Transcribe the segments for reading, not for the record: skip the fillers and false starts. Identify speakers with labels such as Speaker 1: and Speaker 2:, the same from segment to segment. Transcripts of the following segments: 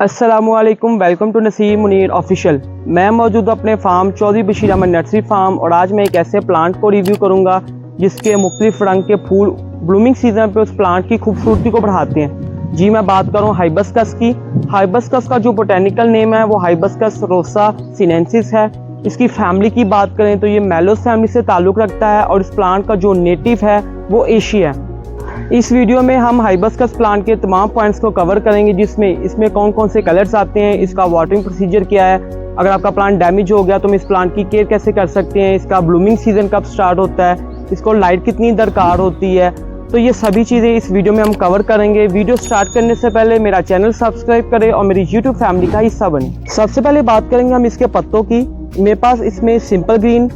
Speaker 1: अस्सलामुअलैकुम, welcome to Naseem Munir official. मैं मौजूद हूँ अपने farm Chaudhry Bashir Ahmad nursery farm और आज मैं एक ऐसे प्लांट को रिव्यू करूँगा जिसके मुख्तलिफ रंग के फूल ब्लूमिंग सीजन पे उस प्लांट की खूबसूरती को बढ़ाते हैं। जी मैं बात करूँ हाइबिस्कस की। हाइबिस्कस का जो बोटेनिकल नेम है वो हाइबिस्कस रोसा सिनेंसिस है। इसकी फैमिली की बात करें तो ये मेलोस फैमिली से ताल्लुक़ रखता है और इस प्लांट का जो नेटिव है वो एशिया है। इस वीडियो में हम हाइबिस्कस प्लांट के तमाम पॉइंट्स को कवर करेंगे, जिसमें इसमें कौन कौन से कलर्स आते हैं, इसका वाटरिंग प्रोसीजर क्या है, अगर आपका प्लांट डैमेज हो गया तो हम इस प्लांट की केयर कैसे कर सकते हैं, इसका ब्लूमिंग सीजन कब स्टार्ट होता है, इसको लाइट कितनी दरकार होती है। तो ये सभी चीज़ें इस वीडियो में हम कवर करेंगे। वीडियो स्टार्ट करने से पहले मेरा चैनल सब्सक्राइब करें और मेरी यूट्यूब फैमिली का हिस्सा बने। सबसे पहले बात करेंगे हम इसके पत्तों की। मेरे पास इसमें सिंपल ग्रीन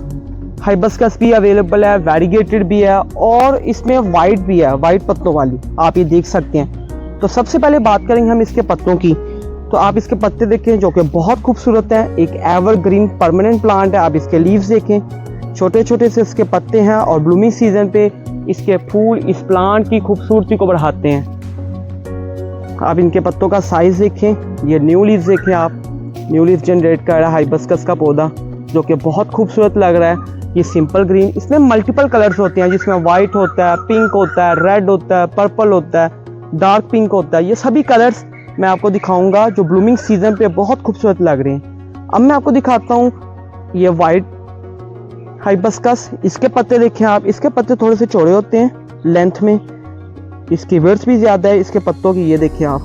Speaker 1: हाइबिस्कस भी अवेलेबल है, वैरीगेटेड भी है और इसमें वाइट भी है, वाइट पत्तों वाली आप ये देख सकते हैं। तो सबसे पहले बात करेंगे हम इसके पत्तों की। तो आप इसके पत्ते देखें जो कि बहुत खूबसूरत है, एक एवरग्रीन परमानेंट प्लांट है। आप इसके लीव्स देखें, छोटे छोटे से इसके पत्ते हैं और ब्लूमिंग सीजन पे इसके फूल इस प्लांट की खूबसूरती को बढ़ाते हैं। आप इनके पत्तों का साइज देखें, ये न्यू लीव्स देखें, आप न्यू लीव जनरेट कर रहा है हाइबिस्कस का पौधा जो कि बहुत खूबसूरत लग रहा है। ये सिंपल ग्रीन, इसमें मल्टीपल कलर्स होते हैं जिसमें वाइट होता है, पिंक होता है, रेड होता है, पर्पल होता है, डार्क पिंक होता है। ये सभी कलर्स मैं आपको दिखाऊंगा जो ब्लूमिंग सीजन पे बहुत खूबसूरत लग रहे हैं। अब मैं आपको दिखाता हूँ ये वाइट हाइबिस्कस। इसके पत्ते देखें आप, इसके पत्ते थोड़े से चौड़े होते हैं लेंथ में, इसकी विड्थ भी ज़्यादा है इसके पत्तों की। ये देखें आप,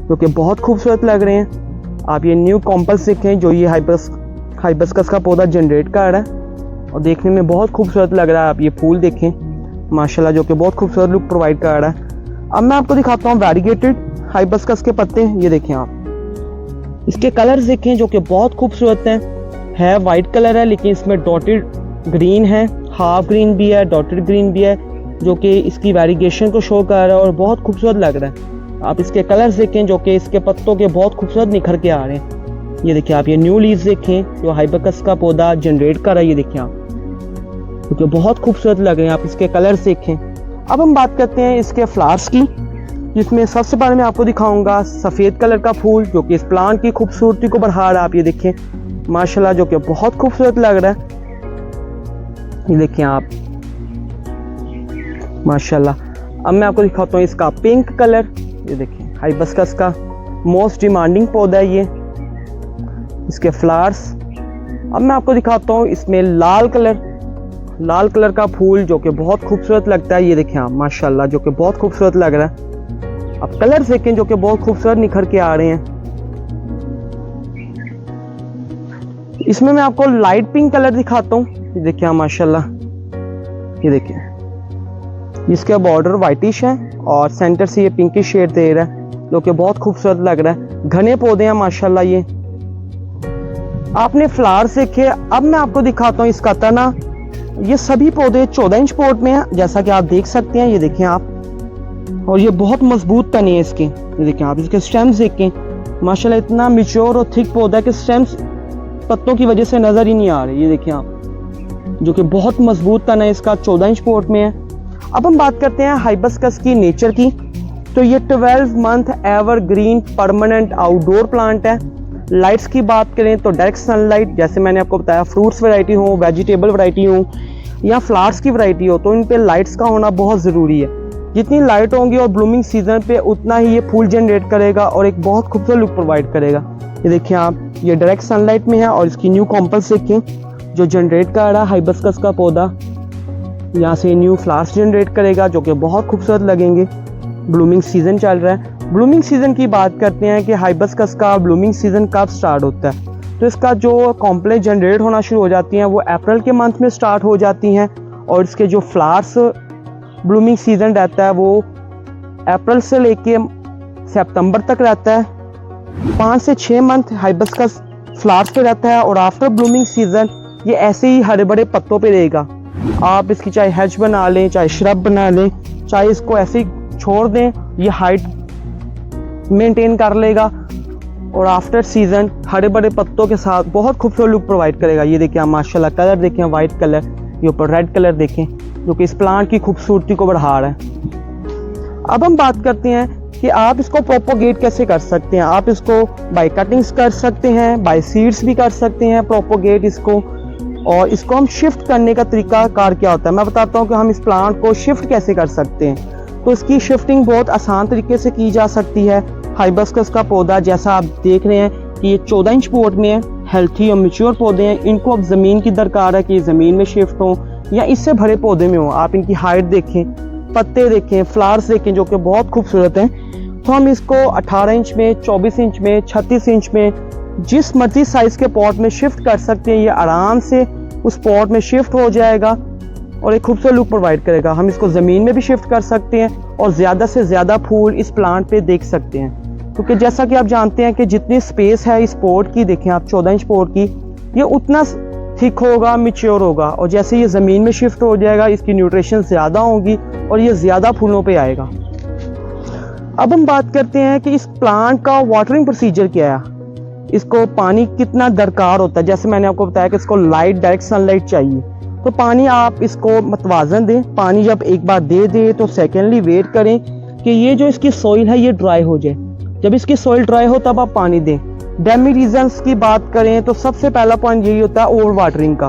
Speaker 1: जो कि बहुत खूबसूरत लग रहे हैं। आप ये न्यू कॉम्पल्स देखें जो ये हाइबिस्कस का पौधा जनरेट कर रहा है और देखने में बहुत खूबसूरत लग रहा है। आप ये फूल देखें माशाल्लाह, जो कि बहुत खूबसूरत लुक प्रोवाइड कर रहा है। अब मैं आपको दिखाता हूँ वैरीगेटेड हाइबिस्कस के पत्ते। ये देखें आप, इसके कलर्स देखें जो कि बहुत खूबसूरत है वाइट कलर है लेकिन इसमें डॉटेड ग्रीन है, हाफ ग्रीन भी है, डॉटेड ग्रीन भी है, जो कि इसकी वेरिगेशन को शो कर रहा है और बहुत खूबसूरत लग रहा है। आप इसके कलर्स देखें जो कि इसके पत्तों के बहुत खूबसूरत निखर के आ रहे हैं। ये देखिए आप, ये न्यू लीव्स देखें जो हाइबिस्कस का पौधा जनरेट कर रहा है। ये देखिए आप, क्योंकि बहुत खूबसूरत लग रहे हैं। आप इसके कलर्स देखें। अब हम बात करते हैं इसके फ्लावर्स की, जिसमें सबसे पहले मैं आपको दिखाऊंगा सफ़ेद कलर का फूल जो कि इस प्लांट की खूबसूरती को बढ़ा रहा है। आप ये देखें माशाल्लाह, जो कि बहुत खूबसूरत लग रहा है। ये देखें आप माशाल्लाह। अब मैं आपको दिखाता हूँ इसका पिंक कलर। ये देखें हाइबिस्कस का मोस्ट डिमांडिंग पौधा है ये, इसके फ्लावर्स। अब मैं आपको दिखाता हूँ इसमें लाल कलर का फूल जो कि बहुत खूबसूरत लगता है। ये देखें आप माशाल्लाह, जो कि बहुत खूबसूरत लग रहा है। अब कलर्स देखें जो कि बहुत खूबसूरत निखर के आ रहे हैं। इसमें मैं आपको लाइट पिंक कलर दिखाता हूँ। ये देखिए आप माशाल्लाह, ये देखिए इसका बॉर्डर वाइटिश है और सेंटर से ये पिंकिश शेड दे रहा है जो कि बहुत खूबसूरत लग रहा है। घने पौधे हैं माशाल्लाह। ये आपने फ्लावर्स देखे। अब मैं आपको दिखाता हूँ इसका तना। ये सभी पौधे 14 इंच पॉट में हैं जैसा कि आप देख सकते हैं। ये देखें आप, और ये बहुत मजबूत तने हैं इसके। ये देखें आप, इसके स्टेम्स देखें माशाल्लाह, इतना मैच्योर और थिक पौधा है कि स्टेम्स पत्तों की वजह से नजर ही नहीं आ रहे। ये देखें आप, जो कि बहुत मजबूत तना है इसका, 14 इंच पॉट में है। अब हम बात करते हैं हाइबिस्कस की नेचर की। तो ये 12 month evergreen permanent outdoor plant है। लाइट्स की बात करें तो डायरेक्ट सनलाइट, जैसे मैंने आपको बताया, फ्रूट्स वैरायटी हो, वेजिटेबल वैरायटी हो या फ्लावर्स की वैरायटी हो, तो इन पे लाइट्स का होना बहुत ज़रूरी है। जितनी लाइट होंगी और ब्लूमिंग सीजन पे उतना ही ये फूल जनरेट करेगा और एक बहुत खूबसूरत लुक प्रोवाइड करेगा। ये देखिए आप, ये डायरेक्ट सनलाइट में है और इसकी न्यू कॉम्पल्स देखें जो जनरेट कर रहा है हाइबिस्कस का पौधा। यहाँ से न्यू फ्लावर्स जनरेट करेगा जो कि बहुत खूबसूरत लगेंगे। ब्लूमिंग सीजन चल रहा है। ब्लूमिंग सीजन की बात करते हैं कि हाइबिस्कस का ब्लूमिंग सीजन कब स्टार्ट होता है। तो इसका जो कॉम्प्लेक्स जनरेट होना शुरू हो जाती हैं वो अप्रैल के मंथ में स्टार्ट हो जाती हैं और इसके जो फ्लावर्स ब्लूमिंग सीजन रहता है वो अप्रैल से लेके सितंबर तक रहता है। 5 से 6 मंथ हाइबिस्कस फ्लावर्स पे रहता है और आफ्टर ब्लूमिंग सीजन ये ऐसे ही हरे बड़े पत्तों पे रहेगा। आप इसकी चाहे हेज बना लें, चाहे श्रब बना लें, चाहे इसको ऐसे ही छोड़ दें, ये हाइट मेंटेन कर लेगा और आफ्टर सीजन हरे बड़े पत्तों के साथ बहुत खूबसूरत लुक प्रोवाइड करेगा। ये देखिए आप माशाल्लाह, कलर देखें वाइट कलर, ये ऊपर रेड कलर देखें जो कि इस प्लांट की खूबसूरती को बढ़ा रहा है। अब हम बात करते हैं कि आप इसको प्रोपोगेट कैसे कर सकते हैं। आप इसको बाय कटिंग्स कर सकते हैं, बाय सीड्स भी कर सकते हैं प्रोपोगेट इसको। और इसको हम शिफ्ट करने का तरीका कार क्या होता है, मैं बताता हूँ कि हम इस प्लांट को शिफ्ट कैसे कर सकते हैं। तो इसकी शिफ्टिंग बहुत आसान तरीके से की जा सकती है। हाइबिस्कस का पौधा जैसा आप देख रहे हैं कि ये 14 इंच पॉट में है, हेल्थी और मैच्योर पौधे हैं। इनको अब ज़मीन की दरकार है कि ज़मीन में शिफ्ट हों या इससे भरे पौधे में हों। आप इनकी हाइट देखें, पत्ते देखें, फ्लावर्स देखें जो कि बहुत खूबसूरत हैं। तो हम इसको 18 इंच में, 24 इंच में, 36 इंच में, जिस मर्जी साइज़ के पॉट में शिफ्ट कर सकते हैं। ये आराम से उस पॉट में शिफ्ट हो जाएगा और एक खूबसूरत लुक प्रोवाइड करेगा। हम इसको ज़मीन में भी शिफ्ट कर सकते हैं और ज़्यादा से ज़्यादा फूल इस प्लांट पे देख सकते हैं, क्योंकि जैसा कि आप जानते हैं कि जितनी स्पेस है इस पॉट की, देखें आप 14 इंच पॉट की, ये उतना थिक होगा, मैच्योर होगा। और जैसे ये ज़मीन में शिफ्ट हो जाएगा, इसकी न्यूट्रिशन ज़्यादा होगी और ये ज़्यादा फूलों पे आएगा। अब हम बात करते हैं कि इस प्लांट का वाटरिंग प्रोसीजर क्या है, इसको पानी कितना दरकार होता है। जैसे मैंने आपको बताया कि इसको लाइट, डायरेक्ट सनलाइट चाहिए, तो पानी आप इसको मतवाजन दें। पानी जब एक बार दे दें तो सेकेंडली वेट करें कि ये जो इसकी सॉइल है ये ड्राई हो जाए। जब इसकी सॉइल ड्राई हो तब आप पानी दें। डैमेज रीजंस की बात करें तो सबसे पहला पॉइंट यही होता है ओवर वाटरिंग का।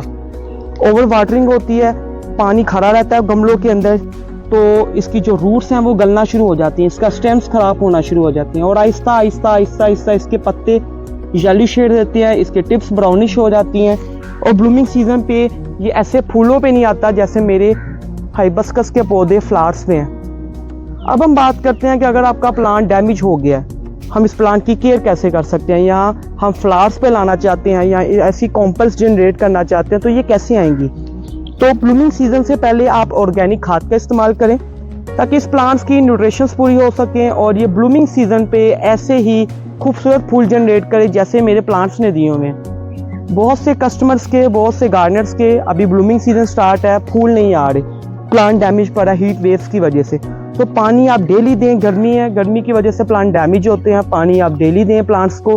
Speaker 1: ओवर वाटरिंग होती है, पानी खड़ा रहता है गमलों के अंदर, तो इसकी जो रूट्स हैं वो गलना शुरू हो जाती हैं, इसका स्टेम्स खराब होना शुरू हो जाती हैं और आहिस्ता आहिस्ता आहिस्ता आहिस्ता इसके पत्ते येलो शेड देते हैं, इसके टिप्स ब्राउनिश हो जाती हैं। और ब्लूमिंग सीजन पे ये ऐसे फूलों पे नहीं आता जैसे मेरे हाइबिस्कस के पौधे फ्लावर्स में हैं। अब हम बात करते हैं कि अगर आपका प्लांट डैमेज हो गया है, हम इस प्लांट की केयर कैसे कर सकते हैं। यहाँ हम फ्लावर्स पे लाना चाहते हैं या ऐसी कॉम्पल्स जनरेट करना चाहते हैं, तो ये कैसे आएंगी। तो ब्लूमिंग सीजन से पहले आप ऑर्गेनिक खाद का इस्तेमाल करें ताकि इस प्लांट्स की न्यूट्रिशंस पूरी हो सकें और ये ब्लूमिंग सीजन पे ऐसे ही खूबसूरत फूल जनरेट करे जैसे मेरे प्लांट्स ने दिए हुए हैं। बहुत से कस्टमर्स के, बहुत से गार्डनर्स के अभी ब्लूमिंग सीजन स्टार्ट है, फूल नहीं आ रहे, प्लांट डैमेज पड़ा हीट वेव्स की वजह से। तो पानी आप डेली दें, गर्मी है, गर्मी की वजह से प्लांट डैमेज होते हैं, पानी आप डेली दें प्लांट्स को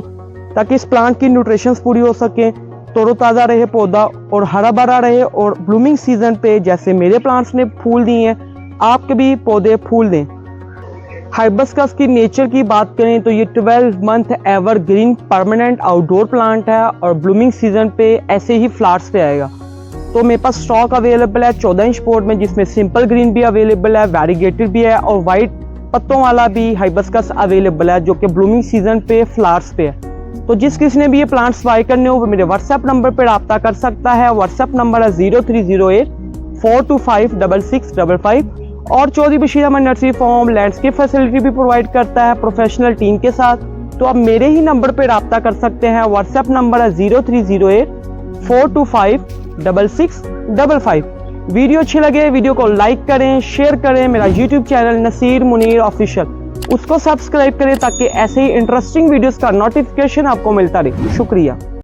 Speaker 1: ताकि इस प्लांट की न्यूट्रिशंस पूरी हो सके, तरोताज़ा रहे पौधा और हरा भरा रहे। और ब्लूमिंग सीजन पे जैसे मेरे प्लांट्स ने फूल दिए हैं, आपके भी पौधे फूल दें। हाइबिस्कस की नेचर की बात करें तो ये 12 month evergreen permanent outdoor plant है और ब्लूमिंग सीजन पे ऐसे ही फ्लावर्स पे आएगा। तो मेरे पास स्टॉक अवेलेबल है 14 इंच पॉट में, जिसमें सिंपल ग्रीन भी अवेलेबल है, वेरीगेटेड भी है और वाइट पत्तों वाला भी हाइबिस्कस अवेलेबल है जो कि ब्लूमिंग सीजन पे फ्लावर्स पे है। तो जिस किसी ने भी ये प्लांट्स बाय करने हो वो मेरे व्हाट्सएप नंबर पर रब्ता कर सकता है। व्हाट्सएप नंबर है 0308 425 6655 और Chaudhry Bashir Ahmad nursery farm landscape facility भी प्रोवाइड करता है प्रोफेशनल टीम के साथ। तो आप मेरे ही नंबर पर रब्ता कर सकते हैं। व्हाट्सएप नंबर है 0308 425 6655। वीडियो अच्छी लगे वीडियो को लाइक करें, शेयर करें। मेरा YouTube channel Naseer Munir official, उसको सब्सक्राइब करें ताकि ऐसे ही इंटरेस्टिंग वीडियोस का नोटिफिकेशन आपको मिलता रहे। शुक्रिया।